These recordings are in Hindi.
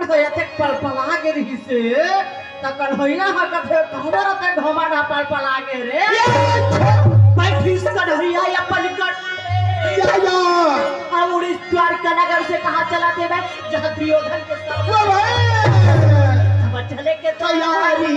होयते पलपला के रही से त कन्हैया ह कथे खबर ते घमाना पलपला के रे मैं किस कन्हैया अपन कर या अब उड़ीस द्वारका नगर से कहां चला दे भाई जहां दुर्योधन के साथ अब चले के तैयारी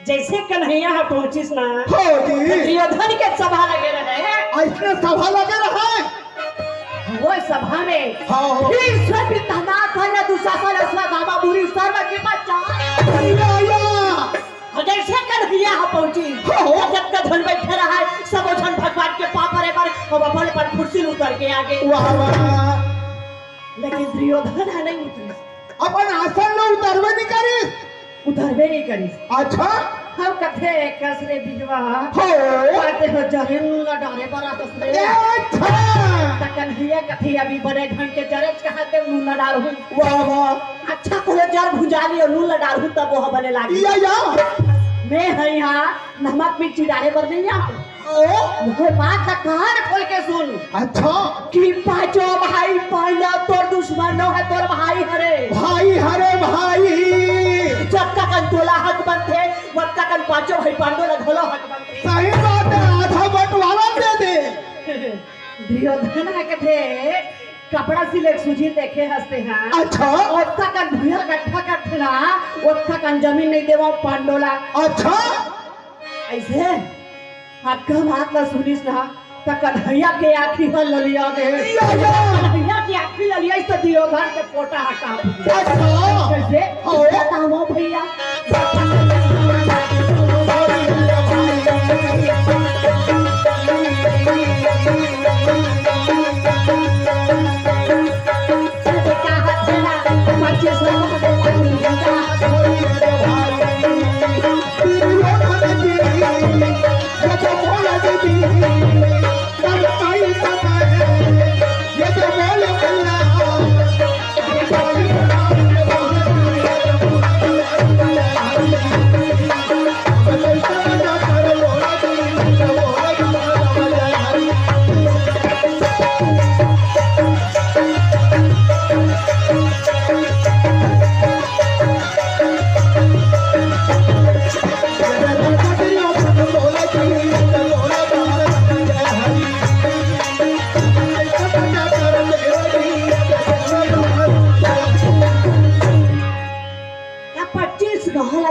जैसे कन्हैया पहुंचिस ना दुर्योधन के सभा लगे रहे ऐसे सभा लगे रहे वो सभा में भीष्म पितामह था दुशासन अश्वत्थामा बुरी सर्व के बच्चा जैसे कन्हैया पहुंची जब तक धन बैठे रहा सब धन भगवान के पापरे पर अब अपन पर कुर्सी उतर के आगे लेकिन दुर्योधन नहीं उतरी अपन आसन में उतरवे नहीं करी अच्छा हम कथे कसरे बिजवा बाते हो जहन डारे बरा कसरे अच्छा कन्हैया कथे अभी बड़े ढंग के जरेज कहते नून डाल हूं वाह वाह अच्छा कोले जर भुजा लियो नून डाल हूं तब वो बने लागी या मैं है यहाँ नमक मिर्ची डाले पर नहीं आ मुझे बात का कान खोल के सुन अच्छा कि पांचों भाई पांडा तोर दुश्मन है तोर भाई हरे भाई जब तक अंतोला हक बनते तब तक पांचों भाई पांडो लगलो हक बनते सही बात है आधा बंटवारा दे दे दुर्योधन के थे कपड़ा सिले सूजी देखे हंसते हैं अच्छा ओत्ता का भूया गट्ठा करते ना ओत्ता का जमीन नहीं देवा पांडोला अच्छा ऐसे आपका बात ना सुनिस ना तो कन्हैया के आखी हल लिया दे कन्हैया की आखी लिया इस तो दुर्योधन के पोटा हटा कैसे बताओ भैया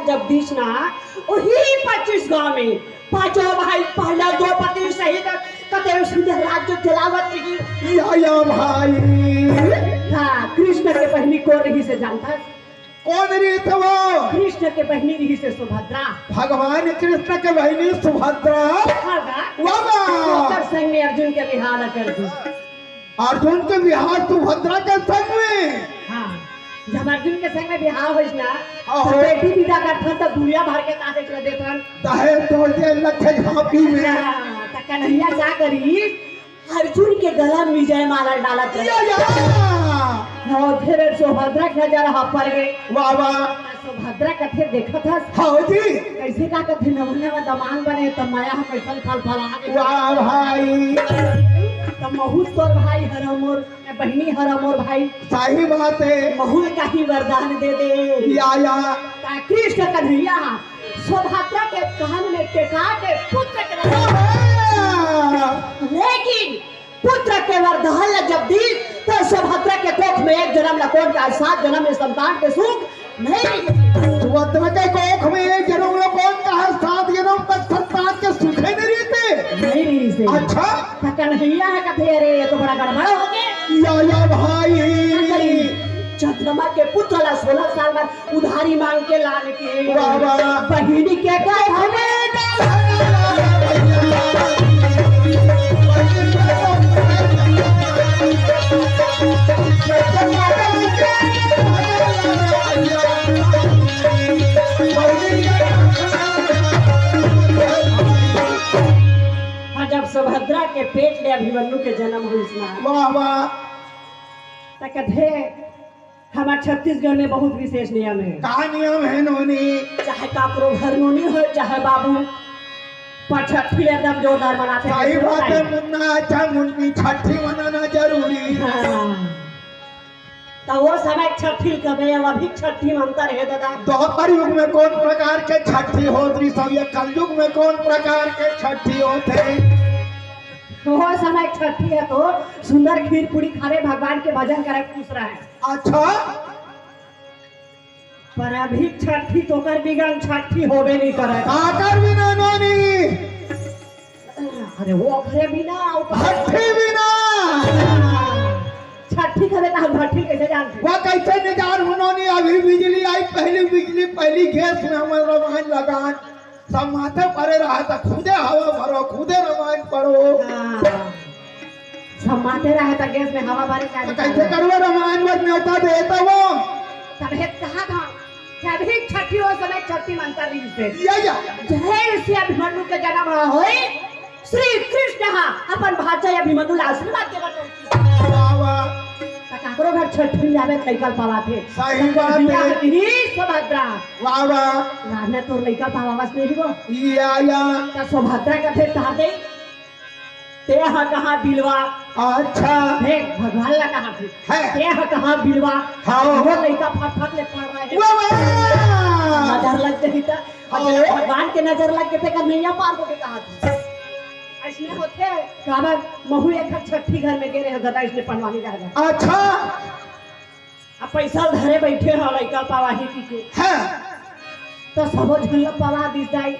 जगदीश ना वही 25 गांव में पांचों भाई पहला दो पति सहित कते सुंदर राज्य चलावत रही या भाई हाँ कृष्ण के बहनी को रही से जानता कौन रही थे वो कृष्ण के बहनी रही से सुभद्रा भगवान कृष्ण के बहनी सुभद्रा संग में अर्जुन के बिहार कर दी अर्जुन के बिहार सुभद्रा के संग में हाँ जब अर्जुन के संग में बिहार हो ना तो बेटी विदा करथन तो दुनिया भर के ताहे कर देथन ताहे तोड़ दे लखे झांपी में त कन्हैया जा करी अर्जुन के गला में विजय माला डालत रहे और फिर सुभद्रा के नजर हा पर गए वाह वाह सुभद्रा कथे देखा था हाँ जी कैसे का कथे नमूने में दमांग बने तो माया हम कैसन फल फला वाह भाई तो महूत तोर भाई हरा मोर बहनी हरा मोर भाई सही बात है महूल का ही वरदान दे दे या कृष्ण कन्हैया सुभद्रा के कान में टेका के पुत्र के लेकिन पुत्र के वरदान जब दी तो सुभद्रा के कोख में एक जन्म लकोट का 7 जन्म में संतान के सुख नहीं। सुभद्रा के कोख में एक जन्म लकोट का 7 जन्म तक संतान के सुखे नहीं रहते। नहीं से अच्छा कन्हैया है कहते अरे ये तो बड़ा गड़बड़ हो गया। या भाई चंद्रमा के पुत्र ला 16 साल बाद उधारी मांग के लाने के बाबा बहिनी के गए हमें जब सुभद्रा के पेट में अभिमन्यु के जन्म हुई वाह वाह कहते हमारे छत्तीसगढ़ में बहुत विशेष नियम है। का नियम है नोनी? चाहे काकरो घर नोनी हो चाहे बाबू पर छठी एकदम जोरदार मनाते हैं। सही बात है मुन्ना। अच्छा मुन्नी छठी मनाना जरूरी। हाँ। तो वो समय छठी कबे अभी छठी मनता रहे दादा। द्वापर युग में कौन प्रकार के छठी होती सब ये कलयुग में कौन प्रकार के छठी होते? वो समय छठी है तो सुंदर खीर पूरी खावे भगवान के भजन करे खुश रहे। अच्छा पर अभी छठी तो कर बिगन छठी होवे नहीं करे। आकर बिना नोनी अरे वो करे बिना भट्टी बिना छठी करे तो हम भट्टी कैसे जानते? वो कैसे निजार नोनी? अभी बिजली आई पहली बिजली पहली गैस में हमारे रामायण लगान सब माथे परे रहा था खुदे हवा भरो खुदे रामायण पढ़ो। सब माथे रहे था गैस में हवा भरे तो कैसे करो रामायण में न्योता देता वो तब है कहा था कभी छठी हो समय छठी मनता रही से या जय से अभिमन्यु के जन्म होए श्री कृष्ण अपन भाचा अभिमन्यु आशीर्वाद के बतो बाबा काकरो घर छठी जावे लइका पावा थे। सही बात है ही सुभद्रा बाबा राने तो लइका पावा बस नहीं हो या त सुभद्रा का थे ता दे ते हा कहां बिलवा। अच्छा हे भगवान ला कहां थे है ते हा कहां बिलवा। हाँ वो लइका फट फट ले पड़ रहा है बाबा नजर लग गई था भगवान के नजर लग के थे कन्हैया पार को के कहा था इसमें होते काबर महू एक छठी घर में गेरे दादा इसने पनवानी जाएगा। अच्छा अब पैसा धरे बैठे हो लइका पावाही की के है तो सबो झल्ला पवा दिस जाई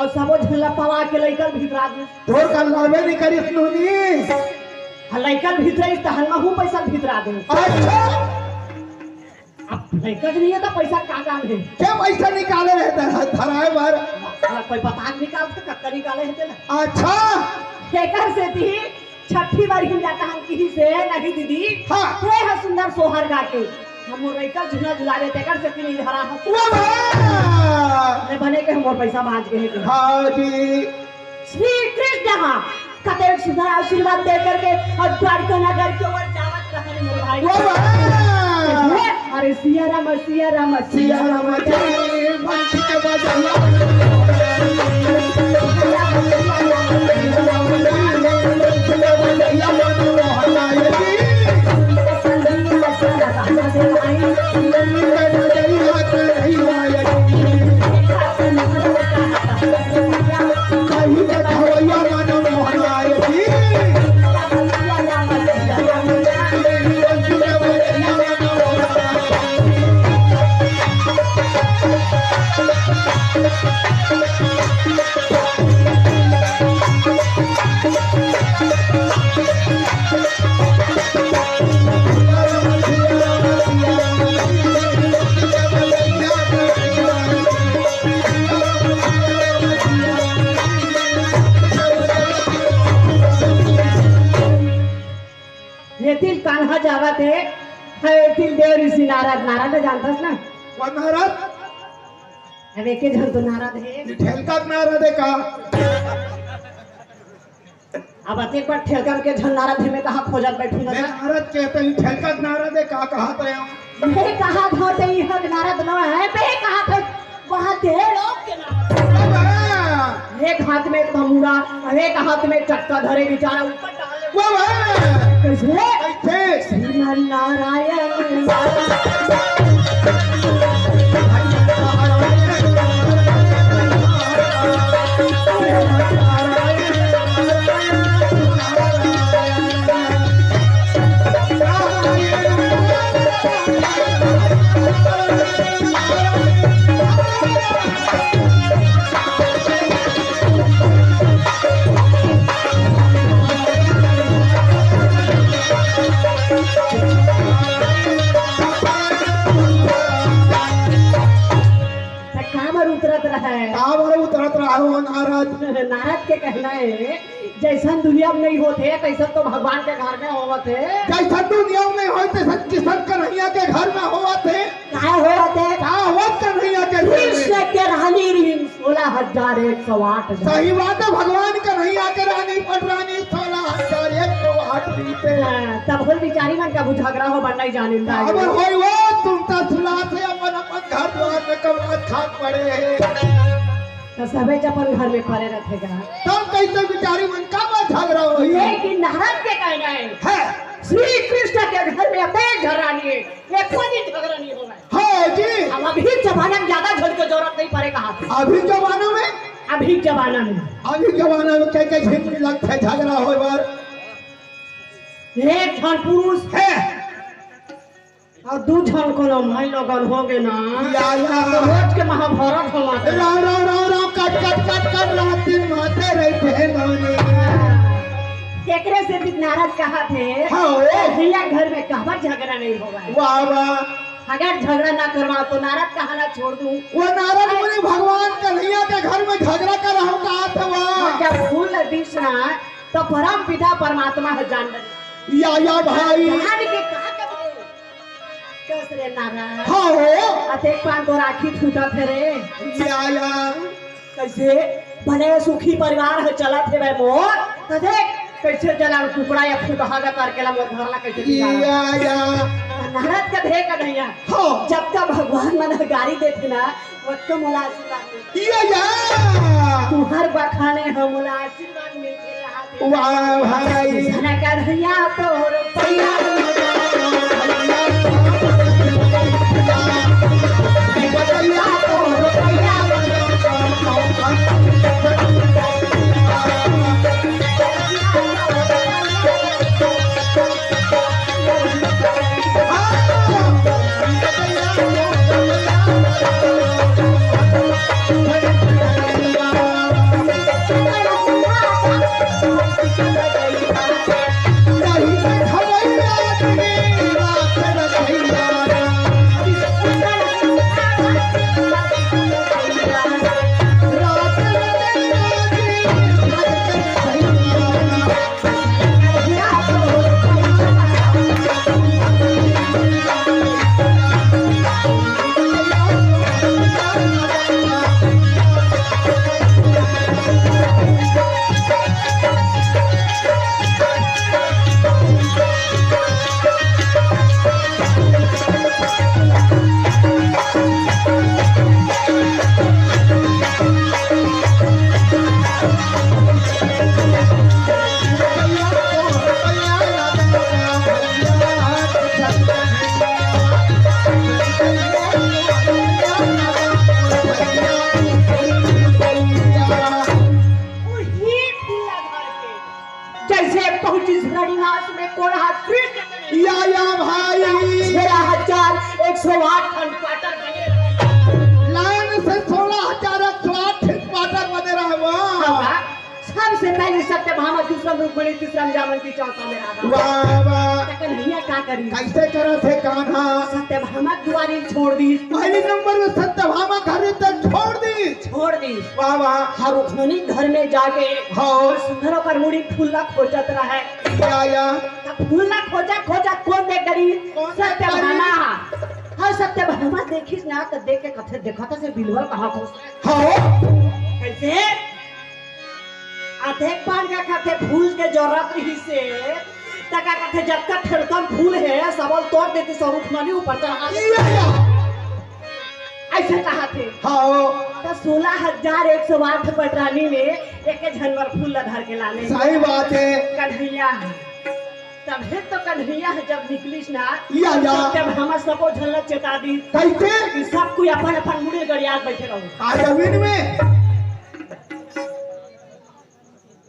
और सबो झल्ला पवा के लइकल भितरा दी तोर का लावे नहीं करी नोनी लइकल भितरा इस तहल में हूं पैसा भितरा दे। अच्छा अब लइकल नहीं है तो पैसा का काम है क्या पैसा निकाले रहता है धराए बार कोई पता निकालते कक्का निकाले है ना। अच्छा एकर से थी छठी बार ही जाता हम किसी से नहीं दीदी हाँ हे है सुंदर सोहर गा के हम लइकल झूला झुला देते कर से नहीं हरा हम बने के हम पैसा बांध के है। हाँ जी श्री कृष्ण कते सुंदर आशीर्वाद दे करके और द्वारका नगर के ओर जावत रहने मेरे भाई। अरे सिया राम सिया राम सिया राम जय बंसी के बजाया कान्हा जावत है तिल देव ऋषि नारद नारद जानतस ना कौन नारद? अब एक जन तो नारद है ठेलका नारद है का? अब एक बार ठेलका के झन नारद है मैं कहां खोजत बैठी ना नारद कहते हैं ठेलका नारद है का कहा थे हम मैं कहा धोते ही हद नारद न है बे कहा थे वहां थे लोग के नारद एक हाथ में तमूरा एक हाथ में चक्का धरे बेचारा ऊपर डाले वाह कैसे श्रीमान नारायण नारद के कहना है जैसा दुनिया में नहीं होते तैसा तो भगवान के घर में होवत है। जैसा दुनिया में होते किशन कन्हैया के घर में होवा थे क्या होवत है? क्या हुआ कन्हैया के घर में? कृष्ण के रानी रीन 16,108। सही बात है, भगवान कन्हैया के रानी पटरानी 16,108 बीते। तब होल बिचारी मन का झगड़ा हो बनना ही जाने अब होई वो तुम तो सुला से अपन घर द्वार में कमात खात पड़े हैं तो सबे अपन घर में पड़े रहेगा। तब कैसे बिचारी मन का बात झगड़ा हुई? लेकिन नारद के कहना है श्री कृष्ण के घर में अनेक झगड़ा नहीं है, एक कोई झगड़ा नहीं हो रहा है। हाँ जी, अब अभी जमाना में ज्यादा झगड़ की जरूरत नहीं पड़ेगा। अभी जमाना में अभी जमाना में क्या क्या झगड़ा लगता है झगड़ा हो बार? एक झन पुरुष है और दू झन को भाई लोगन हो गए ना या तो रोज के महाभारत हो राम कट रात दिन माते रहते हैं नानी। एकरे से भी नारद कहा थे भैया घर में कहवा झगड़ा नहीं होगा। वाह वाह, अगर झगड़ा ना करवा तो नारद कहा ना छोड़ दूं। वो नारद मुनि भगवान कन्हैया के घर में झगड़ा कर रहा हूँ कहा था वहाँ जब फूल दिशना तो परम पिता परमात्मा है जान या भाई के कहा कसरे नारद हाँ अतेक पान तो राखी छूटा थे रे या कैसे भले सुखी परिवार है चला थे भाई मोर तो देख कैसे जला टुकड़ा या फुटहागा करके ला मोर घरला कैसे या नारद का धे का नहीं हाँ जब तक भगवान मन गाड़ी देते ना वो तो मोला आशीर्वाद या तू हर बखाने हम मोला आशीर्वाद मिलते रहा। वाह भाई धना का धैया तोर पैया या भाई 16,108 खंड क्वार्टर बने रहे। लाइन से 16,108 क्वार्टर बने रहे वाह। सबसे पहले सत्यभामा दूसरा रुक्मिणी तीसरा जामवंती चौथा में राधा। वाह वाह, कन्हैया क्या करी कैसे करा थे कान्हा? सत्यभामा दुआरी छोड़ दी। पहले नंबर में सत्यभामा घर तक छोड़ दी। वाह वाह, हर रुक्मिणी घर में जाके हाँ सुंदर पर मुड़ी फूला खोजत रहे। या तब फूला खोजा कौन देख गरी? सत्यभामा। हाँ सत्यभामा देखिस ना तो देख के कथे देखा था से बिलवर कहाँ खोस हाँ कैसे अधेक पान का खाते फूल के जरूरत रही से तका कथे जब तक ठेलकन फूल है सबल तोड़ देते स्वरूप मनी ऊपर चढ़ा ऐसे कहा थे। हाँ तो 16,108 पटरानी में एक झनवर फूल धर के लाने। सही बात है। कन्हैया तभी तो कन्हैया जब निकलिस ना या तब हम सबको झलक चेता दी कैसे सब कोई अपन अपन मुड़े गड़ियात बैठे रहो। आज जमीन में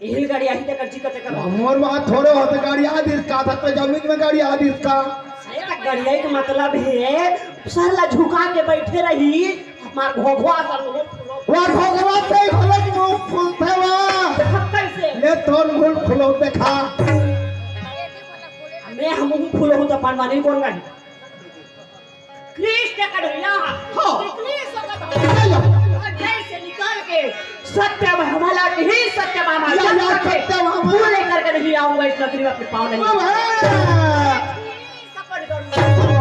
यही गाड़ी आई तक अच्छी कते कर हमर बात थोड़े होते गाड़ी आदि इसका था तो जमीन में गाड़ी आदि इसका गाड़िया का मतलब है सरला झुका के बैठे रही हमार घोघवा कर वो घोघवा से फलक मुंह फूलते वा कैसे ले तोर मुंह फुलो देखा मैं हम फूल हो तो पानवानी कौन गाड़ी कृष्ण कन्हैया हां जैसे निकाल के सत्यभामा की ही सत्यभामा सत्यभामा वो लेकर के नहीं आऊंगा इस नगरी में अपने पाँव नहीं सफर करूंगा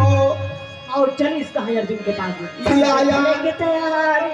और चल इसका है अर्जुन के पास लेके तैयार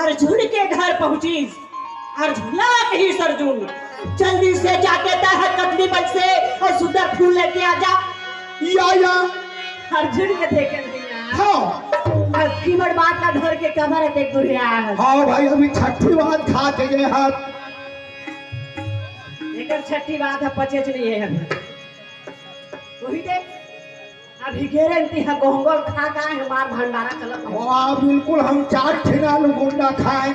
अर्जुन के घर पहुंची अर्जुना कही सरजुन जल्दी से जाके तहत कतली बन से और सुंदर फूल लेके आ जा या अर्जुन के देखे दिया हाँ कीमड़ बात का धर के कमर देख दुरिया हाँ भाई अभी छठी बात खा के गए हाथ लेकिन छठी बात है पचेच नहीं है अभी वही देख अभी घेरे इंतहा गोंगल खा का हमार भंडारा चलत वाह बिल्कुल हम 4 ठेला गुंडा खाए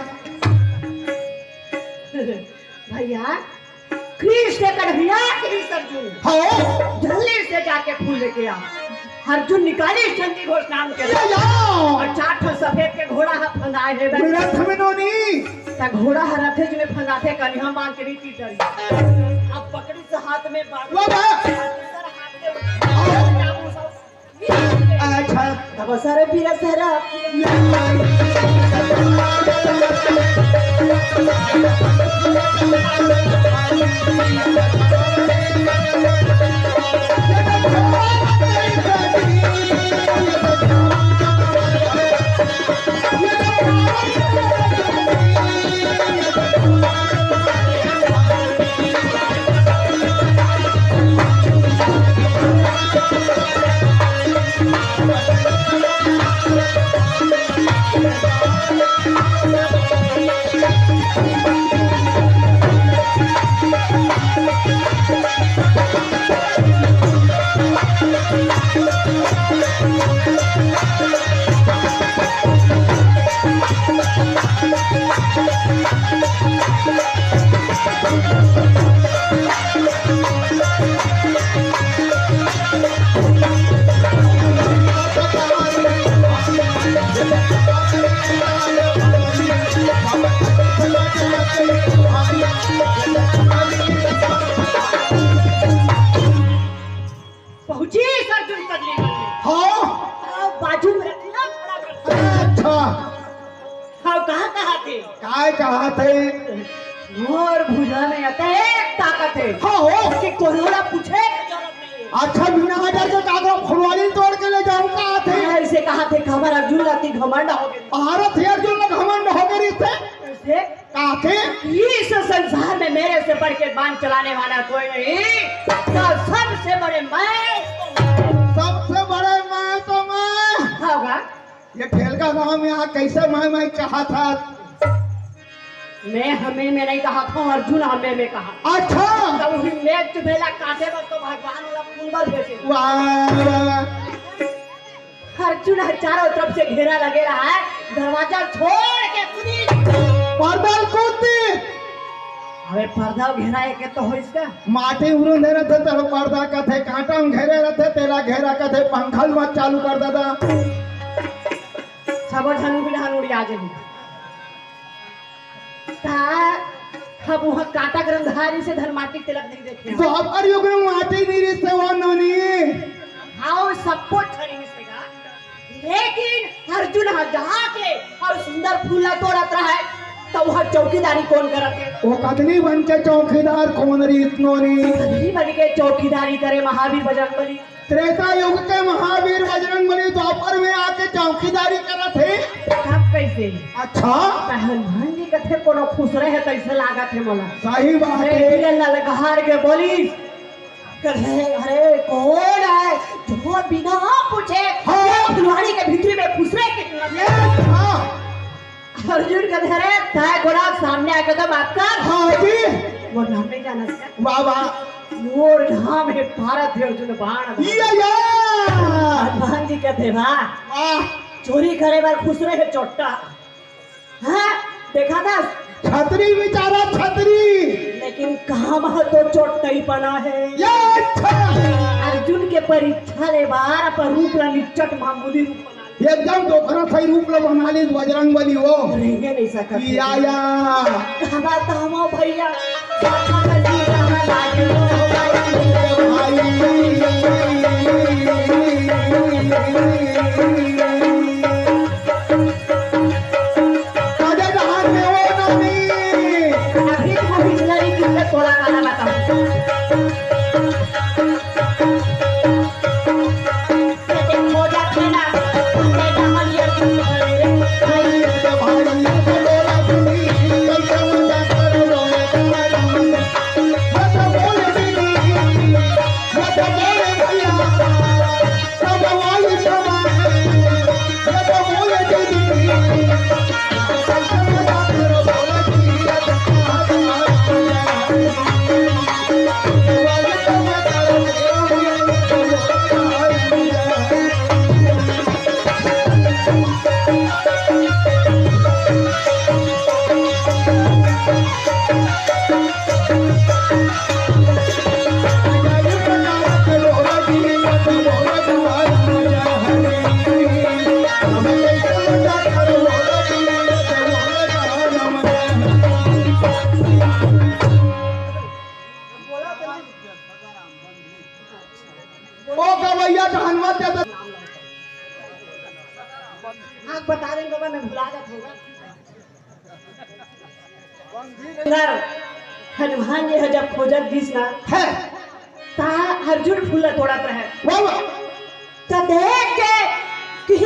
भैया कृष्ण कन्हैया की सरजुन हाँ जल्दी से जाके फूल लेके आ अर्जुन निकाली चंदी घोष नाम के और 4 ठो सफेद के घोड़ा हाथ फंदाए है रथ में नोनी ता घोड़ा रथे में फंदाते कन्हैया मान के रीति डरी अब पकड़ी से हाथ में बांध अच्छा तब सारे पीरा सारा पहुंची अर्जुन कदली हाँ बाजू में रखना अच्छा हाँ कहाँ थे काय कहा थे मोर भुजा में अतः ताकत है हाँ हो कि कोरोना पूछे की जरूरत नहीं है अच्छा बिना हजार के कागज फुलवारी तोड़ के ले जाऊं कहा थे ऐसे कहा थे खबर अर्जुन राती घमंड हो गई भारत है जो लोग घमंड हो गए थे ऐसे कहा थे इस संसार में मेरे से बढ़ के बांध चलाने वाला कोई नहीं तो सबसे बड़े मैं सबसे बड़े मैं तो मैं होगा ये ठेलका गांव में यहाँ कैसे मैं कहा था मैं हमें में नहीं कहा था अर्जुन हमें में कहा अच्छा तो वही मेघ चुभेला काटे वक्त तो भगवान वाला कुंडल भेजे वाह अर्जुन चारों तरफ से घेरा लगे रहा है दरवाजा छोड़ के कूदी पर्दा कूदती अबे पर्दा घेरा है के तो हो इसका माटी उड़न दे रहे थे तो पर्दा का थे कांटा में घेरे रहते तेला घेरा का थे पंखल मत चालू कर देता सब झनु बिना उड़ी आ जाएगी अब वहाँ कांटा ग्रंथारी से धर्माटिक तिलक नहीं देखे तो अब अरे युग में माटी नहीं रिश्ते वो नोनी हाँ सबको छड़ी मिसेगा लेकिन अर्जुन जहाँ के और सुंदर फूला तोड़त रहा है तो वह चौकीदारी कौन करते वो कदली बन के चौकीदार कौन रीत नोनी कदली बन के चौकीदारी करे महावीर बजरंगबली त्रेता युग के महावीर बजरंगबली द्वापर में आके चौकीदारी करत थे। कब कैसे अच्छा पहलवान जी कथे कोनो खुश रहे तैसे लागत है मोला। सही बात अरे है। वीर ललकार के बोलिस कहे अरे कौन है जो बिना पूछे हाँ। फुलवाड़ी के भीतरी में खुसरे के ये हाँ अर्जुन कहे अरे ताय गोरा सामने आके तो बात कर। हाँ जी वो नाम नहीं जाना है वाह वाह मोर नाम है भारत है अर्जुन बाण या हनुमान जी कहते वाह वाह चोरी करे बार खुश रहे चोट्टा। हाँ देखा था छतरी बेचारा छतरी लेकिन काम तो चोट नहीं बना है। ये अच्छा अर्जुन के परीक्षा ले बार पर रूप ला निचट मामूली रूप बना ले। एकदम दोखरा सही रूप लो बना ली बजरंगबली वो रहेंगे नहीं सकते या कहा तामो भैया साथा का जी रहा लागे अभी तो बिजली कितने तोड़ा खाना बताऊं हो जाते ना बता देंगे मैं भुला जाता होगा। हनुमान जी है जब खोजत दिस ना है ता अर्जुन फूल तोड़त रहे वाह तो देख के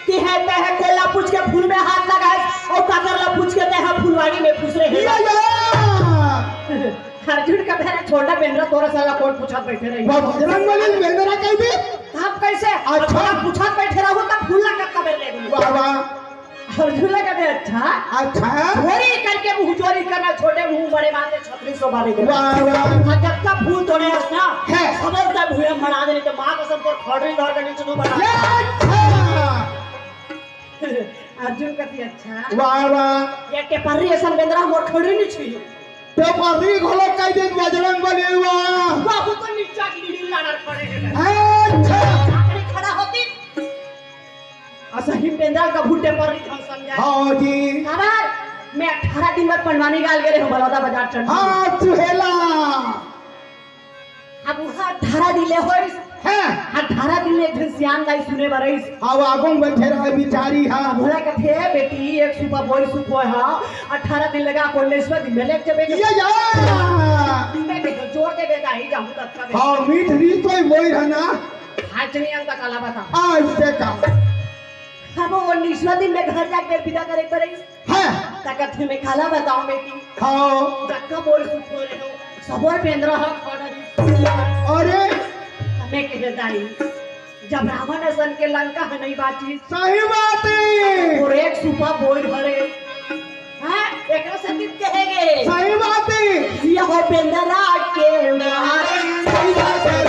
कि है कोला पूछ के फूल में हाथ लगाए और काकर ला पूछ के ते फुलवाड़ी में फुस रहे अर्जुन का भेरा छोटा बेंद्रा तोरा साला कौन पूछा बैठे रही बजरंगबली बेंद्रा कह दे आप कैसे अच्छा पूछा बैठे रहो तब फूल लगा कब ले वाह वाह अर्जुन लगा दे अच्छा चोरी करके मुंह चोरी करना छोटे मुंह बड़े बातें छतरी सो बारे के वाह वाह जब तक फूल तोड़े ना है खबर तक भूए मना देने तो मां कसम पर खड़री धर के नीचे नु बना अर्जुन कति अच्छा वाह वाह ये के पररी ऐसा बेंद्रा मोर खड़री नहीं छी तो पररी घोलो कह दे बजरंगबली वाह बाबू तो नीचा की नीडी लाना खड़े है अच्छा आखिरी खड़ा होती असही बेंद्रा का भुट्टे पर नहीं समझा हां जी खबर मैं 18 दिन बाद पनवानी गाल गए हो बलौदा बाजार चढ़ हां चुहेला अब वहां 18 दिन ले होइस है 18 दिन में एक श्याम दाई सुने बरइस अब आगों बैठे रहे बिचारी हां बोला कथे बेटी एक सुबह बोई सुखो है 18 दिन लगा कोलेश्वर दिन में लेके चले या मैं देखो जोर दे बेटा ही जाऊं तो अच्छा हां मीठ री तो बोई है ना हाजनी अंक काला बता आज से का अब वो 19वां दिन में घर जाके विदा करे बरइस है ताकत में खाला बताओ बेटी हां धक्का बोल सुखो रे हो सबोर पेंद्रा हा खड़ा अरे मैं कह दाई जब रावण असन के लंका है नहीं बाची सही बात है और एक सुपा बोल भरे हां एकरा से कहेगे सही बात है ये हो पेंद्रा के मारे सही बात है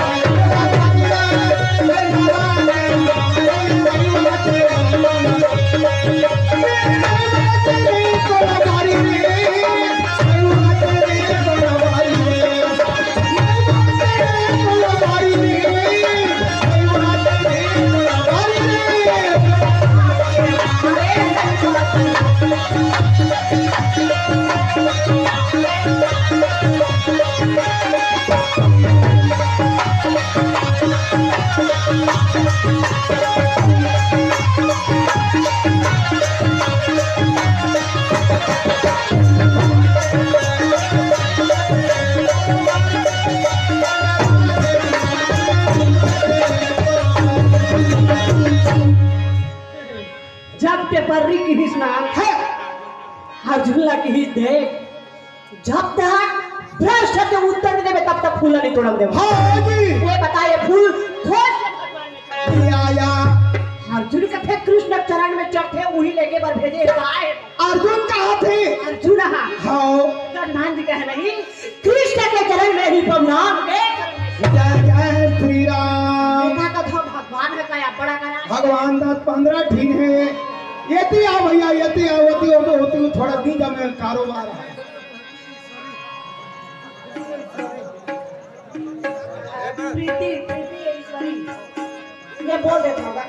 पर्री की ही स्नान है अर्जुन की ही देख जब तक भ्रष्ट के उत्तर देवे तब तक फूल नहीं तोड़ देवे। हाँ जी ये बताइए फूल खोज के भगवान ने आया अर्जुन का थे कृष्ण चरण में चढ़े वही लेके बर भेजे आए। अर्जुन कहाँ थे? अर्जुन हाँ हाँ नाम जी कहे नहीं कृष्ण के चरण में ही प्रणाम जय जय श्री राम। देखा का तो भगवान है क्या बड़ा करा भगवान 10-15 ठीक है ये आ भैया ये होती थोड़ा दिन में कारोबार है। प्रीति प्रीति ईश्वरी ये बोल देता होगा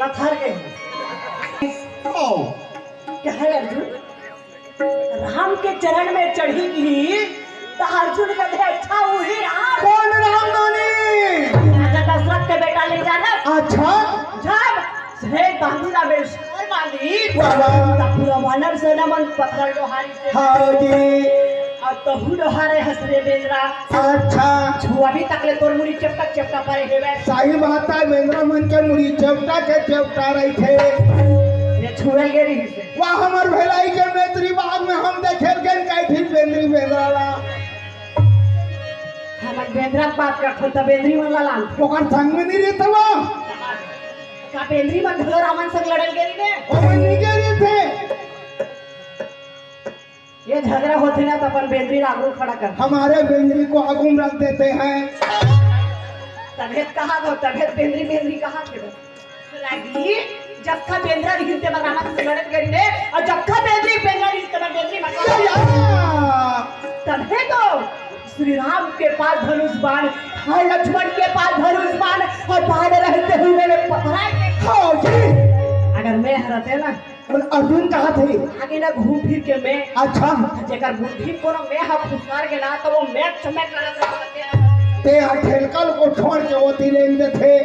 लथार के क्या है अर्जुन राम के चरण में चढ़ी की तो अर्जुन का भी अच्छा वही राम कौन राम नानी? राजा दशरथ के बेटा ले जाना अच्छा जब से बांधीला में सोल बांधी तब पूरा वानर सेना मन पत्थर लोहारी से हाँ जी और तहु लोहारे हसरे बेंद्रा अच्छा छुआ भी तकले तोर मुड़ी चपटा परे हेवे सही बात है बेंद्रा मन के मुड़ी चपटा के चपटा रही थे ये छुए गेरी से वह हमार भलाई के मेत्री बाग में हम देखे गए कैठी बेंद्री बेंद्रा हमर बेंद्रा बात करथन त बेंद्री मन लाल ओकर संग में नहीं रहता वो का बेंद्री मन धलो रामन संग लड़ल गेरी ने वो मन नहीं गए थे। ये झगड़ा होते ना तो अपन बेंद्री आगू खड़ा कर हमारे बेंद्री को आगू रख देते हैं। तबीयत कहाँ हो तबीयत बेंद्री कहाँ थे रागी जब का बेंद्रा हिलते रामन संग लड़ल गेरी ने और जब का बेंद्री हिलते बेंद्री तबे तो श्री राम के पास धनुष बाण और लक्ष्मण के पास धनुष बाण और बाण रहते हुए मेरे पकड़ा के हाँ जी अगर मैं हरते ना अर्जुन कहाँ थे? आगे ना घूम फिर के मैं अच्छा जेकर बुद्धि कोनो मैं हा फुसकार के ना तो वो मैच समय करत रहते ते ठेलकल को छोड़ के वो तिलेंगे थे।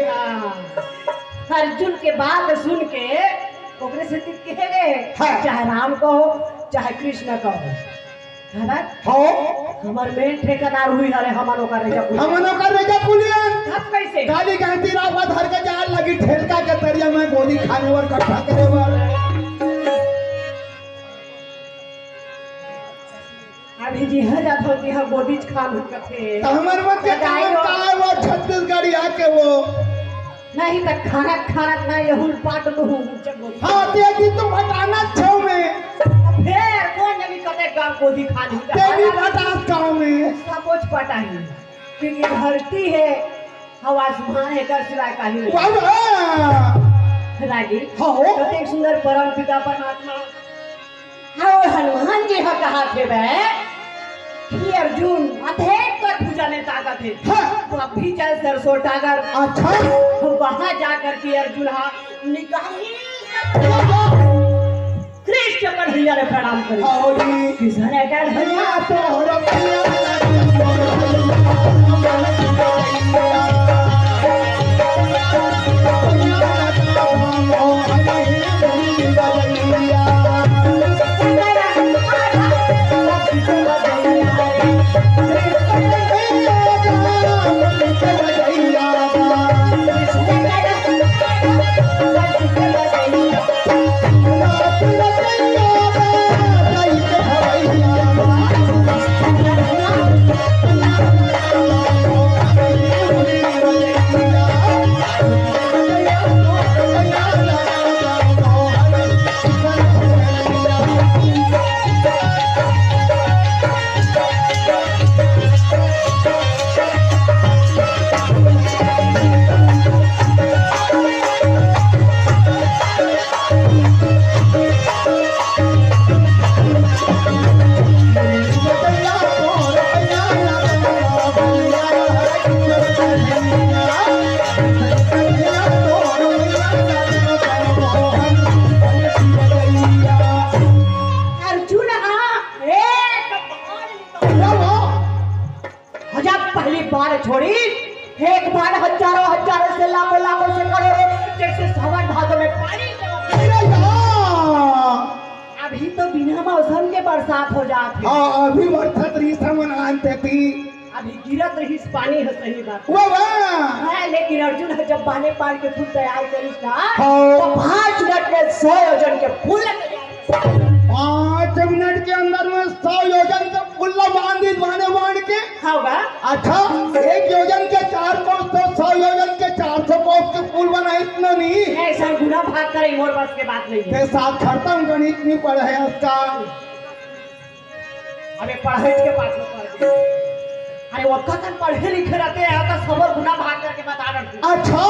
अर्जुन के बात सुन के ओकरे से कहे गए हाँ। चाहे राम को हो चाहे कृष्ण को हो है ना हाँ हमार मेन ठेकेदार हुई हरे हमारो का रेजा हमनो कर रेजा पुलियन अब कैसे गाली कहती रावा धर के जाल लगी ठेलका के तरिया में गोली खाने वर कट्ठा करे वर अभी जी है जात हो कि हम गोदीज खान हो कथे तो हमर मत के काम का है वो छत्तीसगढ़ आके वो नहीं तो खाना ना यहुल पाट नु जब हां देखी तुम हटाना छौ में फिर कौन नवी कते गांव गोदी खानी तेरी बटास गांव में सब कुछ पता ही क्योंकि धरती है हवा आसमान है कर सिवाय काहे नहीं बाबा रागी हाँ कते सुंदर परम पिता परमात्मा हां हनुमान जी हा कहा थे बे कि अर्जुन अधेक पर पूजा में ताकत है तो अब भी चल सरसों टागर अच्छा वहां जाकर के अर्जुन हा निकाली कृष्ण पर भैया ने प्रणाम करे हाँ जी कृष्ण ने कहा भैया तो छोड़ी एक बार हजारों से लाखों से करोड़ों जैसे सावन भादों में पानी अभी तो बिना मौसम के बरसात हो जाती हाँ अभी बरसात रीसा मन आनते थी अभी गिरत रही पानी है, सही बात वाह है, लेकिन अर्जुन है जब बाने पार के फूल तैयार करिस ना हाँ। तो 5 मिनट में 100 योजन के फूल तैयार। 5 मिनट के अंदर में 100 योजन के पुल्ला बांध के होगा अच्छा 1 योजन के 4 कोस तो 100 योजन के 400 कोस के पुल बना इतना नहीं ऐसा गुना भाग करे मोर बस के बात नहीं है। के साथ खत्म गणित नहीं पढ़े है उसका अबे पढ़े के पास में पढ़ गए। अरे वो कतन पढ़े लिखे रहते हैं तो खबर गुना भाग करके बता रहे। अच्छा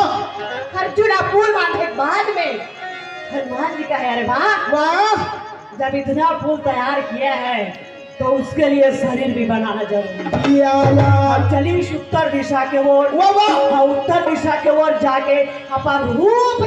अर्जुन पुल बांधे के बाद में हनुमान जी का है, अरे वाह वाह जब इतना पुल तैयार किया है तो उसके लिए शरीर भी बनाना जरूरी है। या और चली उत्तर दिशा के ओर, वाह वाह उत्तर दिशा के ओर जाके अपन रूप